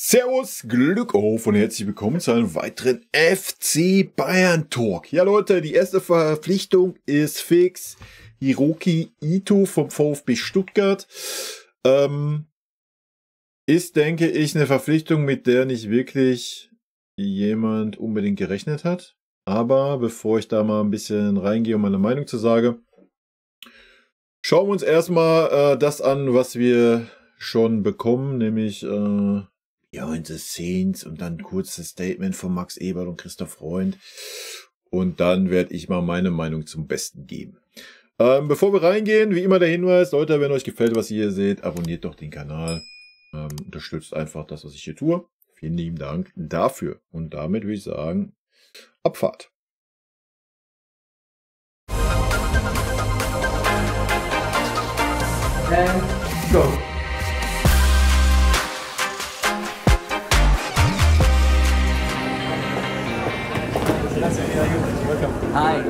Servus, Glück auf und herzlich willkommen zu einem weiteren FC Bayern Talk. Ja Leute, die erste Verpflichtung ist fix. Hiroki Ito vom VfB Stuttgart. Ist, denke ich, eine Verpflichtung, mit der nicht wirklich jemand unbedingt gerechnet hat. Aber bevor ich da mal ein bisschen reingehe und meine Meinung zu sage, schauen wir uns erstmal das an, was wir schon bekommen, nämlich Behind the Scenes und dann ein kurzes Statement von Max Eberl und Christoph Freund. Und dann werde ich mal meine Meinung zum Besten geben. Bevor wir reingehen, wie immer der Hinweis, Leute, wenn euch gefällt, was ihr hier seht, abonniert doch den Kanal. Unterstützt einfach das, was ich hier tue. Vielen lieben Dank dafür. Und damit würde ich sagen, Abfahrt. And go. Hi.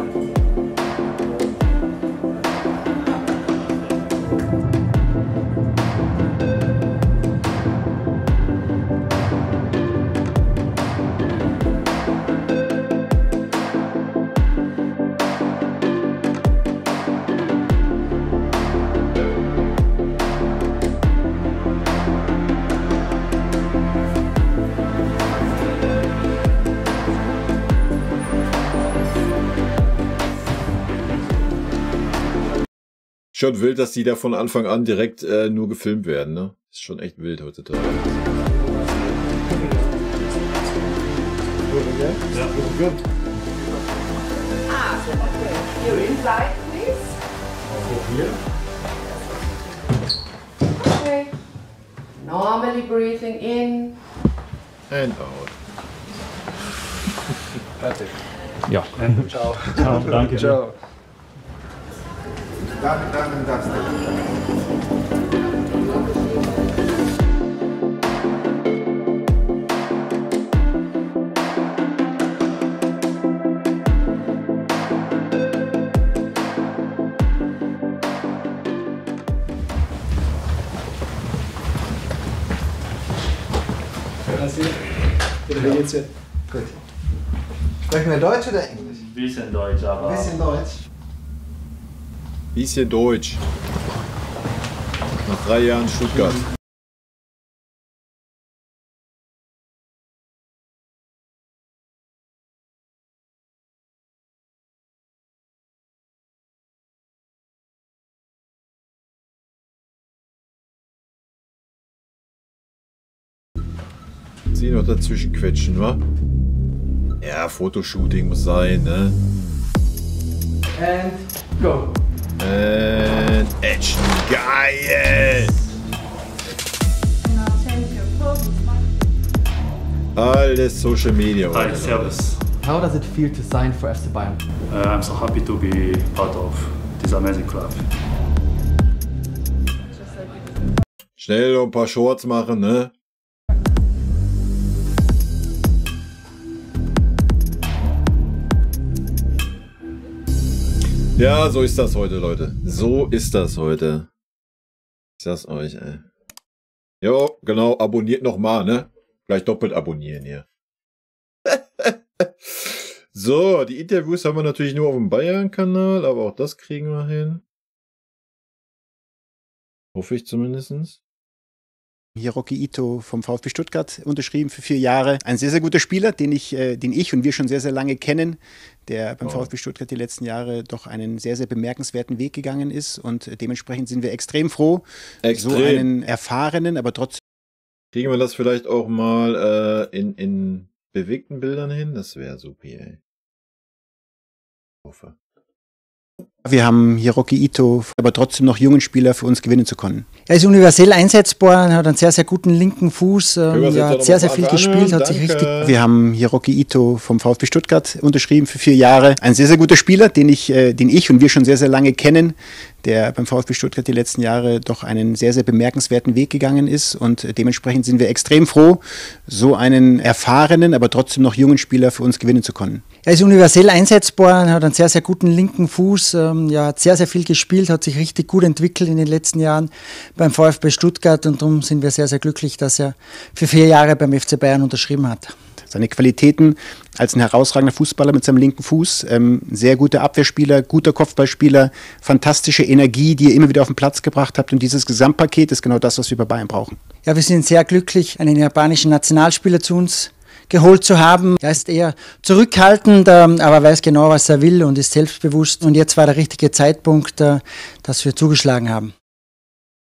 Schon wild, dass die da von Anfang an direkt nur gefilmt werden, ne? Ist schon echt wild heutzutage. You're inside, please. Okay. Normally breathing in. And out. Fertig. Ja. Ciao. Ciao, danke. Ciao. Wie geht's dir? Gut. Sprechen wir Deutsch oder Englisch? Ein bisschen Deutsch, aber. Ein bisschen Deutsch. Bisschen Deutsch. Nach 3 Jahren Stuttgart. Sie noch dazwischen quetschen, wa? Ja, Fotoshooting muss sein, ne? And go. Action, geil! Alles Social Media. Hi, Leute. servus. How does it feel to sign for FC Bayern? I'm so happy to be part of this amazing club. Schnell noch ein paar Shorts machen, ne? Ja, so ist das heute, Leute. So ist das heute. Ich sag's euch, ey. Jo, genau, abonniert nochmal, ne? Gleich doppelt abonnieren hier. So, die Interviews haben wir natürlich nur auf dem Bayern-Kanal, aber auch das kriegen wir hin. Hoffe ich zumindest. Hiroki Ito vom VfB Stuttgart unterschrieben für 4 Jahre. Ein sehr, sehr guter Spieler, den ich und wir schon sehr, sehr lange kennen, der beim VfB Stuttgart die letzten Jahre doch einen sehr, sehr bemerkenswerten Weg gegangen ist. Und dementsprechend sind wir extrem froh, so einen erfahrenen, aber trotzdem. Kriegen wir das vielleicht auch mal in bewegten Bildern hin? Das wäre super, ey. Ich hoffe. Wir haben Hiroki Ito, aber trotzdem noch jungen Spieler für uns gewinnen zu können. Er ist universell einsetzbar, hat einen sehr, sehr guten linken Fuß, hat sehr, sehr viel gespielt, hat sich richtig... Wir haben Hiroki Ito vom VfB Stuttgart unterschrieben für 4 Jahre. Ein sehr, sehr guter Spieler, den ich und wir schon sehr, sehr lange kennen, der beim VfB Stuttgart die letzten Jahre doch einen sehr, sehr bemerkenswerten Weg gegangen ist. Und dementsprechend sind wir extrem froh, so einen erfahrenen, aber trotzdem noch jungen Spieler für uns gewinnen zu können. Er ist universell einsetzbar, hat einen sehr, sehr guten linken Fuß, ja, hat sehr, sehr viel gespielt, hat sich richtig gut entwickelt in den letzten Jahren beim VfB Stuttgart und darum sind wir sehr, sehr glücklich, dass er für 4 Jahre beim FC Bayern unterschrieben hat. Seine Qualitäten als ein herausragender Fußballer mit seinem linken Fuß, sehr guter Abwehrspieler, guter Kopfballspieler, fantastische Energie, die ihr immer wieder auf den Platz gebracht habt. Und dieses Gesamtpaket ist genau das, was wir bei Bayern brauchen. Ja, wir sind sehr glücklich, einen japanischen Nationalspieler zu uns geholt zu haben. Er ist eher zurückhaltend, aber weiß genau, was er will und ist selbstbewusst. Und jetzt war der richtige Zeitpunkt, dass wir zugeschlagen haben.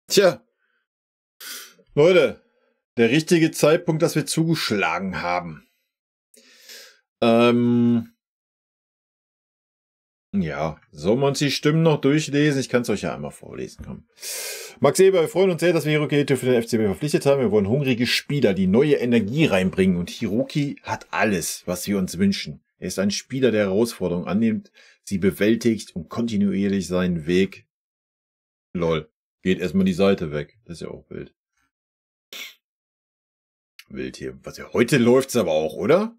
Tja, Leute, der richtige Zeitpunkt, dass wir zugeschlagen haben. Ja, sollen wir uns die Stimmen noch durchlesen? Ich kann es euch ja einmal vorlesen. Komm. Max Eber, wir freuen uns sehr, dass wir Hiroki Ito für den FCB verpflichtet haben. Wir wollen hungrige Spieler, die neue Energie reinbringen. Und Hiroki hat alles, was wir uns wünschen. Er ist ein Spieler, der Herausforderungen annimmt, sie bewältigt und kontinuierlich seinen Weg. Lol, geht erstmal die Seite weg. Das ist ja auch wild. Wild hier. Was ja, heute läuft's aber auch, oder?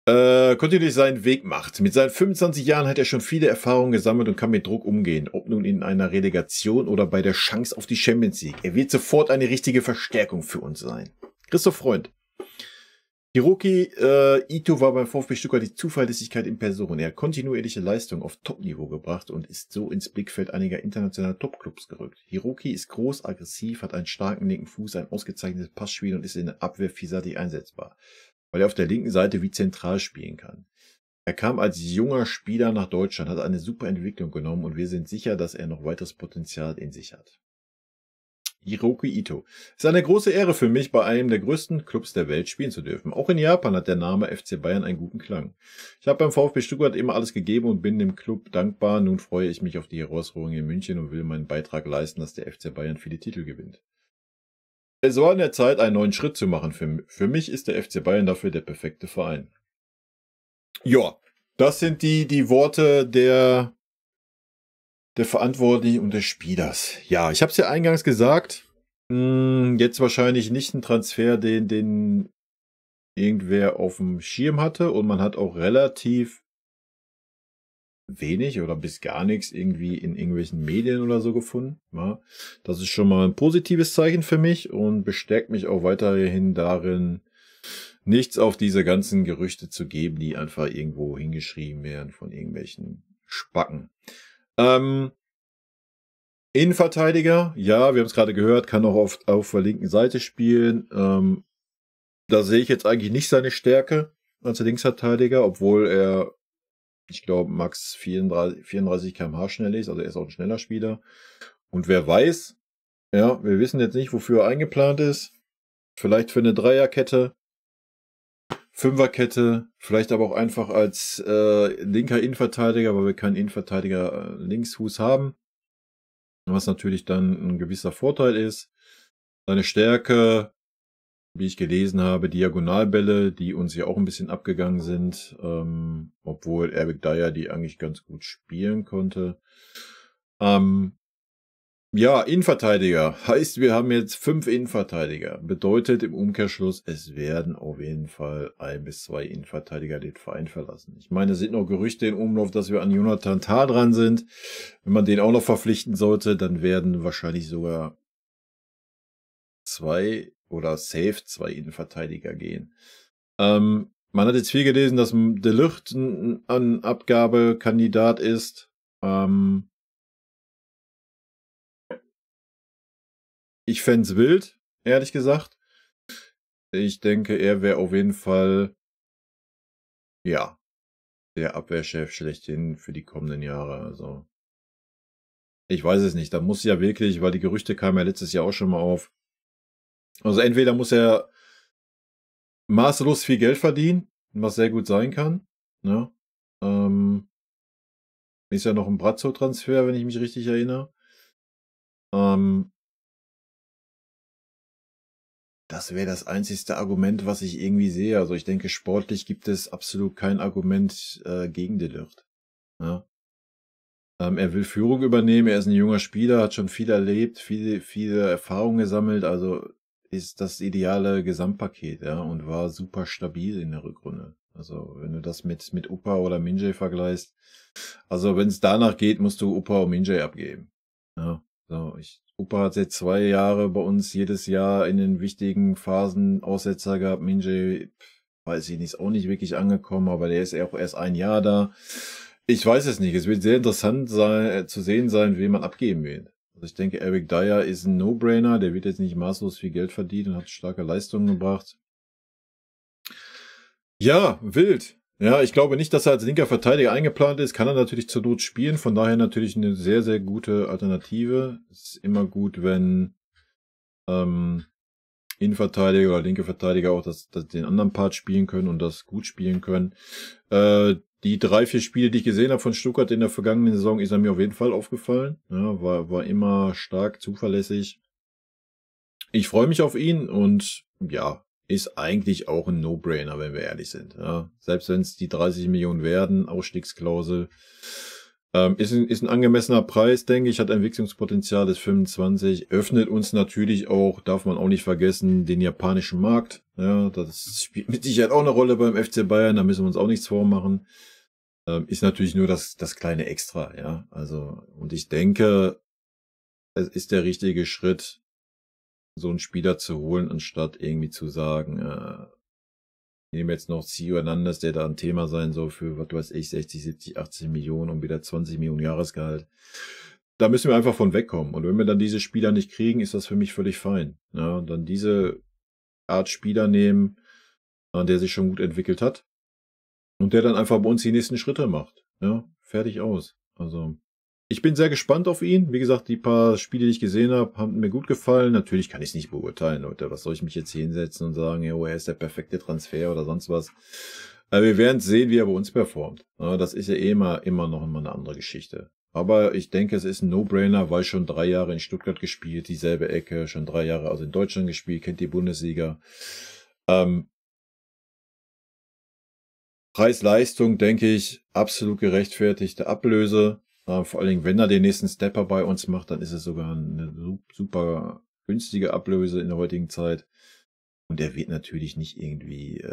Kontinuierlich seinen Weg macht. Mit seinen 25 Jahren hat er schon viele Erfahrungen gesammelt und kann mit Druck umgehen, ob nun in einer Relegation oder bei der Chance auf die Champions League. Er wird sofort eine richtige Verstärkung für uns sein. Christoph Freund. Hiroki Ito war beim VfB Stuttgart die Zuverlässigkeit in Person. Er hat kontinuierliche Leistung auf Top-Niveau gebracht und ist so ins Blickfeld einiger internationaler Top-Clubs gerückt. Hiroki ist groß, aggressiv, hat einen starken linken Fuß, ein ausgezeichnetes Passspiel und ist in der Abwehr vielseitig einsetzbar, weil er auf der linken Seite wie zentral spielen kann. Er kam als junger Spieler nach Deutschland, hat eine super Entwicklung genommen und wir sind sicher, dass er noch weiteres Potenzial in sich hat. Hiroki Ito. Es ist eine große Ehre für mich, bei einem der größten Clubs der Welt spielen zu dürfen. Auch in Japan hat der Name FC Bayern einen guten Klang. Ich habe beim VfB Stuttgart immer alles gegeben und bin dem Club dankbar. Nun freue ich mich auf die Herausforderung in München und will meinen Beitrag leisten, dass der FC Bayern viele Titel gewinnt. Es war an der Zeit, einen neuen Schritt zu machen. Für mich ist der FC Bayern dafür der perfekte Verein. Ja, das sind die Worte der Verantwortlichen und des Spielers. Ja, ich habe es ja eingangs gesagt. Jetzt wahrscheinlich nicht ein Transfer, den irgendwer auf dem Schirm hatte. Und man hat auch relativ wenig oder bis gar nichts irgendwie in irgendwelchen Medien oder so gefunden. Ja, das ist schon mal ein positives Zeichen für mich und bestärkt mich auch weiterhin darin, nichts auf diese ganzen Gerüchte zu geben, die einfach irgendwo hingeschrieben werden von irgendwelchen Spacken. Innenverteidiger, ja, wir haben es gerade gehört, kann auch auf der linken Seite spielen. Da sehe ich jetzt eigentlich nicht seine Stärke als Linksverteidiger, obwohl er, ich glaube, max 34 km/h schnell ist, also er ist auch ein schneller Spieler. Und wer weiß, ja, wir wissen jetzt nicht, wofür er eingeplant ist. Vielleicht für eine Dreierkette, Fünferkette, vielleicht aber auch einfach als linker Innenverteidiger, weil wir keinen Innenverteidiger Linksfuß haben. Was natürlich dann ein gewisser Vorteil ist. Seine Stärke, wie ich gelesen habe, Diagonalbälle, die uns ja auch ein bisschen abgegangen sind, obwohl Eric Dyer die eigentlich ganz gut spielen konnte. Ja, Innenverteidiger. Heißt, wir haben jetzt 5 Innenverteidiger. Bedeutet im Umkehrschluss, es werden auf jeden Fall 1 bis 2 Innenverteidiger den Verein verlassen. Ich meine, es sind noch Gerüchte im Umlauf, dass wir an Jonathan Tah dran sind. Wenn man den auch noch verpflichten sollte, dann werden wahrscheinlich sogar 2 oder safe 2 Innenverteidiger gehen. Man hat jetzt viel gelesen, dass De Ligt ein Abgabekandidat ist. Ich fände es wild, ehrlich gesagt. Ich denke, er wäre auf jeden Fall, ja, der Abwehrchef schlechthin für die kommenden Jahre. Also, ich weiß es nicht. Da muss ja wirklich, weil die Gerüchte kamen ja letztes Jahr auch schon mal auf. Also entweder muss er maßlos viel Geld verdienen, was sehr gut sein kann. Ne? Ist ja noch ein Brazzo-Transfer, wenn ich mich richtig erinnere. Das wäre das einzigste Argument, was ich irgendwie sehe. Also ich denke, sportlich gibt es absolut kein Argument gegen De Ligt. Ja. Er will Führung übernehmen, er ist ein junger Spieler, hat schon viel erlebt, viele Erfahrungen gesammelt, also ist das ideale Gesamtpaket, ja, und war super stabil in der Rückrunde. Also wenn du das mit Upa oder Min-Jae vergleichst. Also wenn es danach geht, musst du Upa und Min-Jae abgeben. Ja, so, Upa hat jetzt 2 Jahre bei uns jedes Jahr in den wichtigen Phasen Aussetzer gehabt. Min-Jae, weiß ich nicht, ist auch nicht wirklich angekommen, aber der ist ja auch erst 1 Jahr da. Ich weiß es nicht. Es wird sehr interessant zu sehen sein, wen man abgeben wird. Also ich denke, Eric Dyer ist ein No-Brainer. Der wird jetzt nicht maßlos viel Geld verdienen und hat starke Leistungen gebracht. Ja, wild. Ja, ich glaube nicht, dass er als linker Verteidiger eingeplant ist. Kann er natürlich zur Not spielen. Von daher natürlich eine sehr, sehr gute Alternative. Es ist immer gut, wenn Innenverteidiger oder linke Verteidiger auch den anderen Part spielen können und das gut spielen können. Die 3, 4 Spiele, die ich gesehen habe von Stuttgart in der vergangenen Saison, ist er mir auf jeden Fall aufgefallen. Ja, war immer stark, zuverlässig. Ich freue mich auf ihn und ja, ist eigentlich auch ein No-Brainer, wenn wir ehrlich sind. Ja, selbst wenn es die 30 Millionen werden, Ausstiegsklausel, ist ein angemessener Preis, denke ich, hat Entwicklungspotenzial, ist 25, öffnet uns natürlich auch, darf man auch nicht vergessen, den japanischen Markt. Ja, das spielt mit Sicherheit auch eine Rolle beim FC Bayern, da müssen wir uns auch nichts vormachen. Ist natürlich nur das kleine Extra, ja. Also, und ich denke, es ist der richtige Schritt, so einen Spieler zu holen, anstatt irgendwie zu sagen, ich nehme jetzt noch Theo Hernandez, der da ein Thema sein soll für, was weiß ich, 60, 70, 80 Millionen und wieder 20 Millionen Jahresgehalt. Da müssen wir einfach von wegkommen. Und wenn wir dann diese Spieler nicht kriegen, ist das für mich völlig fein. Ja, dann diese Art Spieler nehmen, der sich schon gut entwickelt hat. Und der dann einfach bei uns die nächsten Schritte macht. Ja, fertig aus. Also, ich bin sehr gespannt auf ihn. Wie gesagt, die paar Spiele, die ich gesehen habe, haben mir gut gefallen. Natürlich kann ich es nicht beurteilen, Leute. Was soll ich mich jetzt hier hinsetzen und sagen, ja, er ist der perfekte Transfer oder sonst was. Aber wir werden sehen, wie er bei uns performt. Ja, das ist ja immer noch eine andere Geschichte. Aber ich denke, es ist ein No-Brainer, weil schon 3 Jahre in Stuttgart gespielt, dieselbe Ecke, schon 3 Jahre also in Deutschland gespielt, kennt die Bundesliga. Preis-Leistung, denke ich, absolut gerechtfertigte Ablöse. Vor allen Dingen, wenn er den nächsten Stepper bei uns macht, dann ist es sogar eine super günstige Ablöse in der heutigen Zeit. Und der wird natürlich nicht irgendwie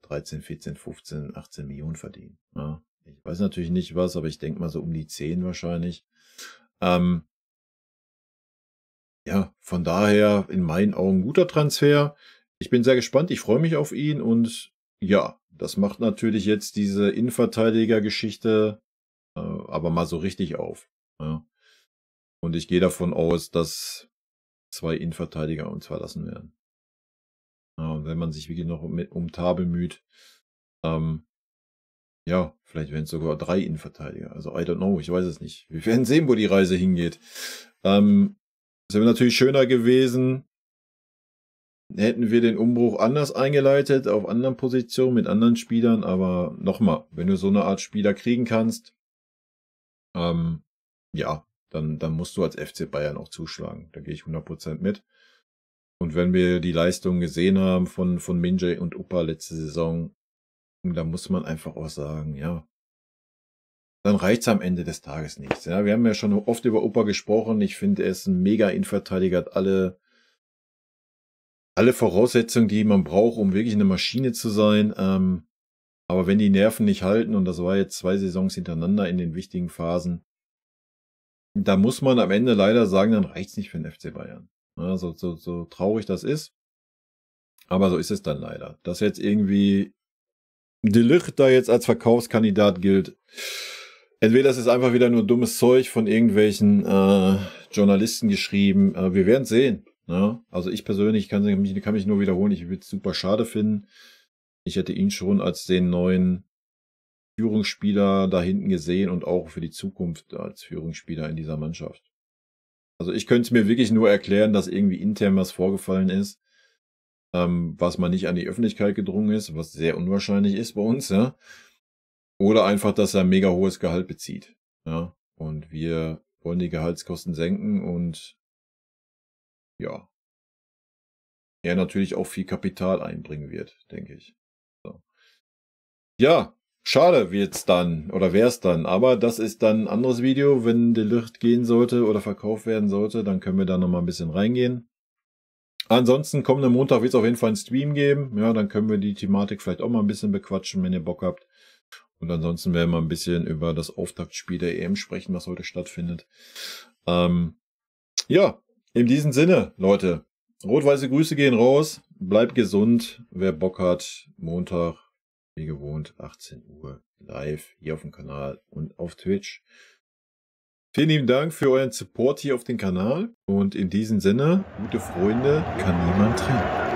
13, 14, 15, 18 Millionen verdienen. Ja. Ich weiß natürlich nicht was, aber ich denke mal so um die 10 wahrscheinlich. Ja, von daher in meinen Augen guter Transfer. Ich bin sehr gespannt, ich freue mich auf ihn und ja, das macht natürlich jetzt diese Innenverteidiger-Geschichte aber mal so richtig auf. Ja. Und ich gehe davon aus, dass 2 Innenverteidiger uns verlassen werden. Ja, und wenn man sich wirklich noch um Tar bemüht, ja, vielleicht werden es sogar 3 Innenverteidiger. Also I don't know, ich weiß es nicht. Wir werden sehen, wo die Reise hingeht. Es wäre natürlich schöner gewesen, hätten wir den Umbruch anders eingeleitet, auf anderen Positionen, mit anderen Spielern. Aber nochmal, wenn du so eine Art Spieler kriegen kannst, ja, dann musst du als FC Bayern auch zuschlagen. Da gehe ich 100% mit. Und wenn wir die Leistungen gesehen haben von Min-Jae und Upa letzte Saison, da muss man einfach auch sagen, ja, dann reicht's am Ende des Tages nichts. Ja, wir haben ja schon oft über Upa gesprochen. Ich finde, er ist ein Mega-Innenverteidiger, hat alle Voraussetzungen, die man braucht, um wirklich eine Maschine zu sein. Aber wenn die Nerven nicht halten, und das war jetzt 2 Saisons hintereinander in den wichtigen Phasen, da muss man am Ende leider sagen, dann reicht's nicht für den FC Bayern. Ja, so traurig das ist. Aber so ist es dann leider. Dass jetzt irgendwie De Ligt da jetzt als Verkaufskandidat gilt. Entweder das ist einfach wieder nur dummes Zeug von irgendwelchen Journalisten geschrieben. Wir werden sehen. Ja? Also ich persönlich kann mich nur wiederholen. Ich würde es super schade finden. Ich hätte ihn schon als den neuen Führungsspieler da hinten gesehen und auch für die Zukunft als Führungsspieler in dieser Mannschaft. Also ich könnte es mir wirklich nur erklären, dass irgendwie intern was vorgefallen ist, was man nicht an die Öffentlichkeit gedrungen ist, was sehr unwahrscheinlich ist bei uns, ja. Oder einfach, dass er ein mega hohes Gehalt bezieht, ja. Und wir wollen die Gehaltskosten senken und ja, er natürlich auch viel Kapital einbringen wird, denke ich. So. Ja, schade wird's dann, oder wär's dann, aber das ist dann ein anderes Video. Wenn De Ligt gehen sollte oder verkauft werden sollte, dann können wir da nochmal ein bisschen reingehen. Ansonsten kommenden Montag wird es auf jeden Fall einen Stream geben. Ja, dann können wir die Thematik vielleicht auch mal ein bisschen bequatschen, wenn ihr Bock habt. Und ansonsten werden wir ein bisschen über das Auftaktspiel der EM sprechen, was heute stattfindet. Ja, in diesem Sinne, Leute, rot-weiße Grüße gehen raus. Bleibt gesund. Wer Bock hat, Montag, wie gewohnt, 18 Uhr live hier auf dem Kanal und auf Twitch. Vielen lieben Dank für euren Support hier auf dem Kanal. Und in diesem Sinne, gute Freunde kann niemand trennen.